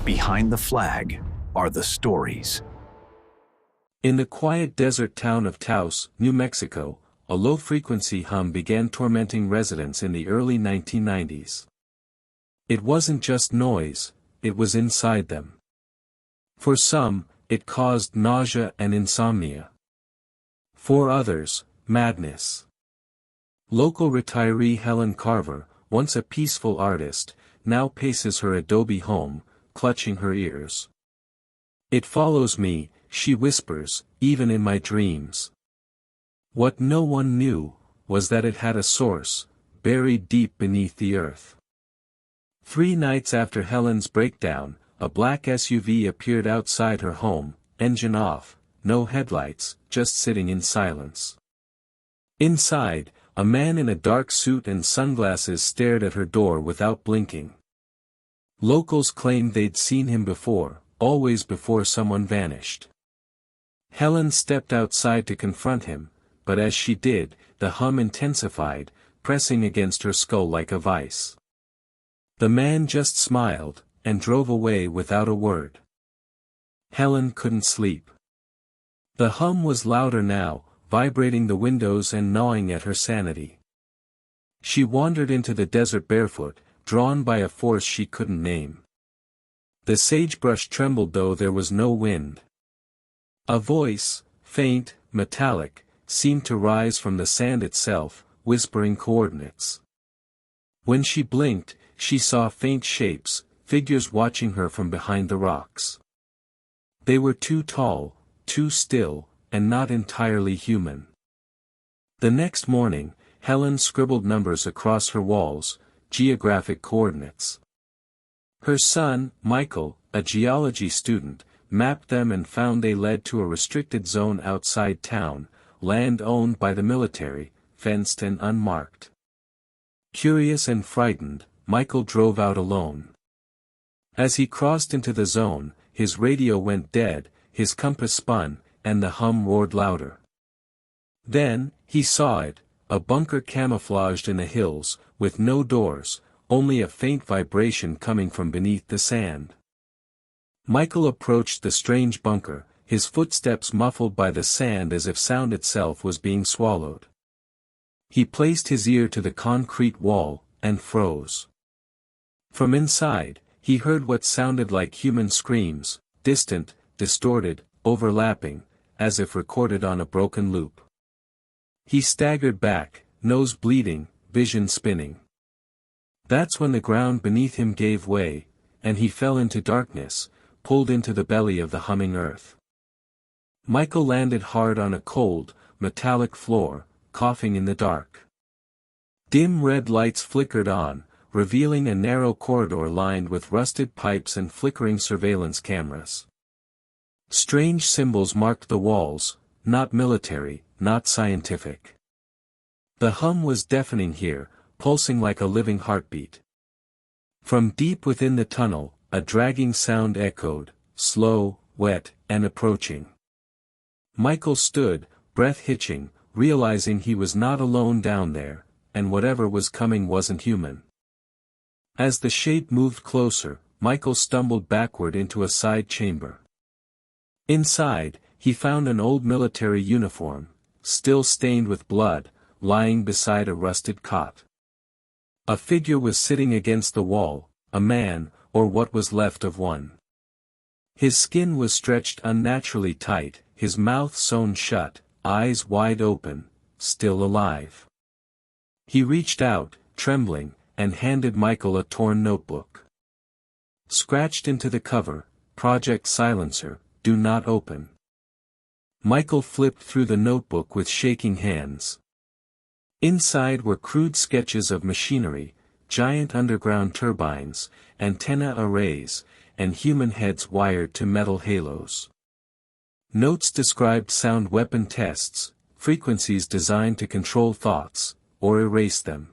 Behind the flag are the stories. In the quiet desert town of Taos, New Mexico, a low-frequency hum began tormenting residents in the early 1990s. It wasn't just noise, it was inside them. For some, it caused nausea and insomnia. For others, madness. Local retiree Helen Carver, once a peaceful artist, now paces her adobe home, clutching her ears. "It follows me," she whispers, "even in my dreams." What no one knew, was that it had a source, buried deep beneath the earth. 3 nights after Helen's breakdown, a black SUV appeared outside her home, engine off, no headlights, just sitting in silence. Inside, a man in a dark suit and sunglasses stared at her door without blinking. Locals claimed they'd seen him before, always before someone vanished. Helen stepped outside to confront him, but as she did, the hum intensified, pressing against her skull like a vice. The man just smiled, and drove away without a word. Helen couldn't sleep. The hum was louder now, vibrating the windows and gnawing at her sanity. She wandered into the desert barefoot, drawn by a force she couldn't name. The sagebrush trembled though there was no wind. A voice, faint, metallic, seemed to rise from the sand itself, whispering coordinates. When she blinked, she saw faint shapes, figures watching her from behind the rocks. They were too tall, too still, and not entirely human. The next morning, Helen scribbled numbers across her walls, geographic coordinates. Her son, Michael, a geology student, mapped them and found they led to a restricted zone outside town, land owned by the military, fenced and unmarked. Curious and frightened, Michael drove out alone. As he crossed into the zone, his radio went dead, his compass spun, and the hum roared louder. Then, he saw it, a bunker camouflaged in the hills, with no doors, only a faint vibration coming from beneath the sand. Michael approached the strange bunker, his footsteps muffled by the sand as if sound itself was being swallowed. He placed his ear to the concrete wall, and froze. From inside, he heard what sounded like human screams, distant, distorted, overlapping, as if recorded on a broken loop. He staggered back, nose bleeding, vision spinning. That's when the ground beneath him gave way, and he fell into darkness, pulled into the belly of the humming earth. Michael landed hard on a cold, metallic floor, coughing in the dark. Dim red lights flickered on, revealing a narrow corridor lined with rusted pipes and flickering surveillance cameras. Strange symbols marked the walls, not military, not scientific. The hum was deafening here, pulsing like a living heartbeat. From deep within the tunnel, a dragging sound echoed, slow, wet, and approaching. Michael stood, breath hitching, realizing he was not alone down there, and whatever was coming wasn't human. As the shape moved closer, Michael stumbled backward into a side chamber. Inside, he found an old military uniform, still stained with blood, lying beside a rusted cot. A figure was sitting against the wall, a man, or what was left of one. His skin was stretched unnaturally tight, his mouth sewn shut, eyes wide open, still alive. He reached out, trembling, and handed Michael a torn notebook. Scratched into the cover, "Project Silencer, do not open." Michael flipped through the notebook with shaking hands. Inside were crude sketches of machinery, giant underground turbines, antenna arrays, and human heads wired to metal halos. Notes described sound weapon tests, frequencies designed to control thoughts, or erase them.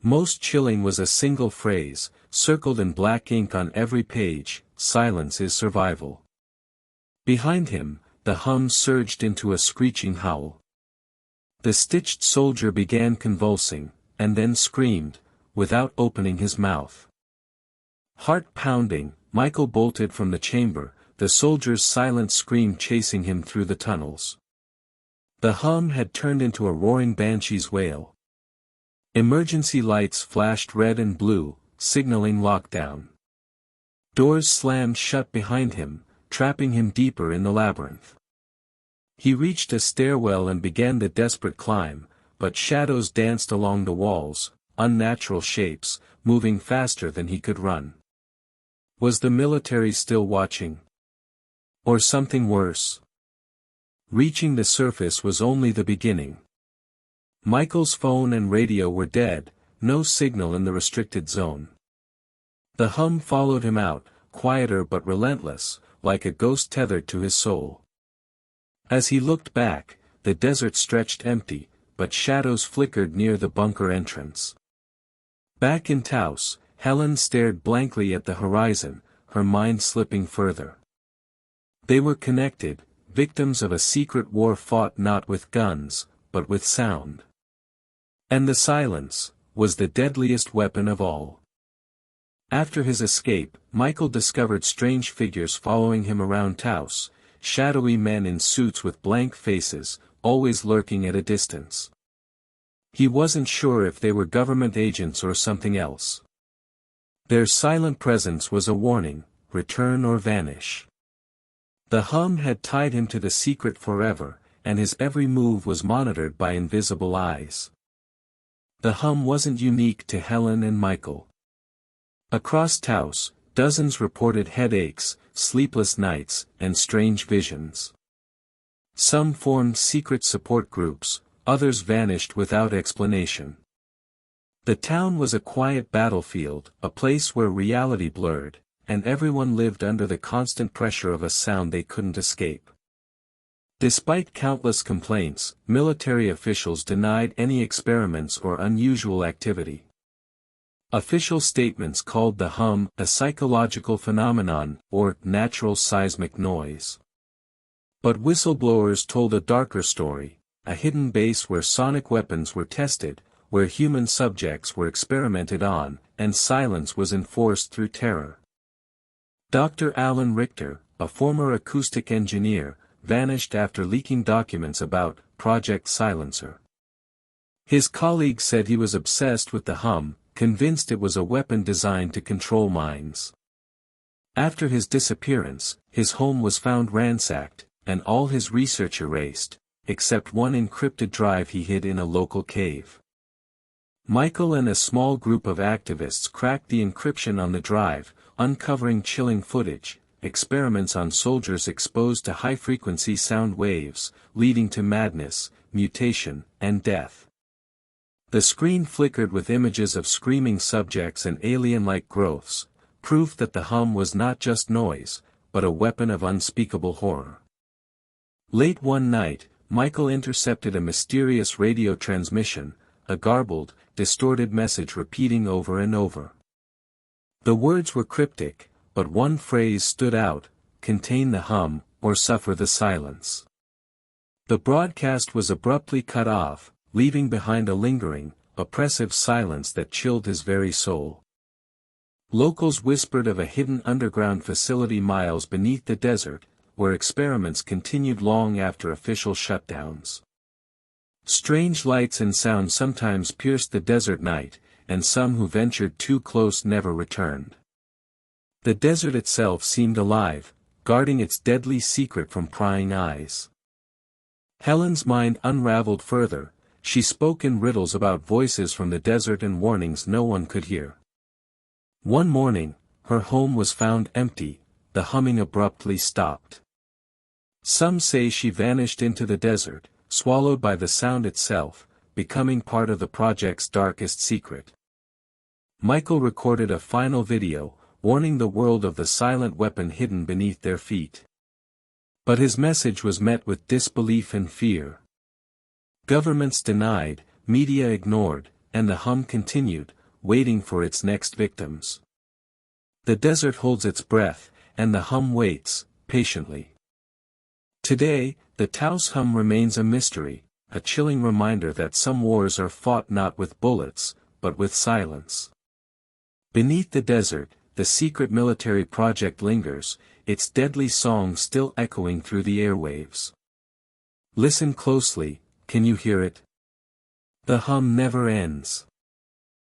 Most chilling was a single phrase, circled in black ink on every page: "Silence is survival." Behind him, the hum surged into a screeching howl. The stitched soldier began convulsing, and then screamed, without opening his mouth. Heart pounding, Michael bolted from the chamber, the soldier's silent scream chasing him through the tunnels. The hum had turned into a roaring banshee's wail. Emergency lights flashed red and blue, signaling lockdown. Doors slammed shut behind him, trapping him deeper in the labyrinth. He reached a stairwell and began the desperate climb, but shadows danced along the walls, unnatural shapes, moving faster than he could run. Was the military still watching? Or something worse? Reaching the surface was only the beginning. Michael's phone and radio were dead, no signal in the restricted zone. The hum followed him out, quieter but relentless, like a ghost tethered to his soul. As he looked back, the desert stretched empty, but shadows flickered near the bunker entrance. Back in Taos, Helen stared blankly at the horizon, her mind slipping further. They were connected, victims of a secret war fought not with guns, but with sound. And the silence was the deadliest weapon of all. After his escape, Michael discovered strange figures following him around Taos, shadowy men in suits with blank faces, always lurking at a distance. He wasn't sure if they were government agents or something else. Their silent presence was a warning, return or vanish. The hum had tied him to the secret forever, and his every move was monitored by invisible eyes. The hum wasn't unique to Helen and Michael. Across Taos, dozens reported headaches, sleepless nights, and strange visions. Some formed secret support groups, others vanished without explanation. The town was a quiet battlefield, a place where reality blurred, and everyone lived under the constant pressure of a sound they couldn't escape. Despite countless complaints, military officials denied any experiments or unusual activity. Official statements called the hum a psychological phenomenon or natural seismic noise. But whistleblowers told a darker story, a hidden base where sonic weapons were tested, where human subjects were experimented on, and silence was enforced through terror. Dr. Alan Richter, a former acoustic engineer, vanished after leaking documents about Project Silencer. His colleagues said he was obsessed with the hum, convinced it was a weapon designed to control minds. After his disappearance, his home was found ransacked, and all his research erased, except one encrypted drive he hid in a local cave. Michael and a small group of activists cracked the encryption on the drive, uncovering chilling footage, experiments on soldiers exposed to high-frequency sound waves, leading to madness, mutation, and death. The screen flickered with images of screaming subjects and alien-like growths, proof that the hum was not just noise, but a weapon of unspeakable horror. Late one night, Michael intercepted a mysterious radio transmission, a garbled, distorted message repeating over and over. The words were cryptic, but one phrase stood out: contain the hum, or suffer the silence. The broadcast was abruptly cut off, leaving behind a lingering, oppressive silence that chilled his very soul. Locals whispered of a hidden underground facility miles beneath the desert, where experiments continued long after official shutdowns. Strange lights and sounds sometimes pierced the desert night, and some who ventured too close never returned. The desert itself seemed alive, guarding its deadly secret from prying eyes. Helen's mind unraveled further. She spoke in riddles about voices from the desert and warnings no one could hear. One morning, her home was found empty, the humming abruptly stopped. Some say she vanished into the desert, swallowed by the sound itself, becoming part of the project's darkest secret. Michael recorded a final video, warning the world of the silent weapon hidden beneath their feet. But his message was met with disbelief and fear. Governments denied, media ignored, and the hum continued, waiting for its next victims. The desert holds its breath, and the hum waits, patiently. Today, the Taos hum remains a mystery, a chilling reminder that some wars are fought not with bullets, but with silence. Beneath the desert, the secret military project lingers, its deadly song still echoing through the airwaves. Listen closely, can you hear it? The hum never ends.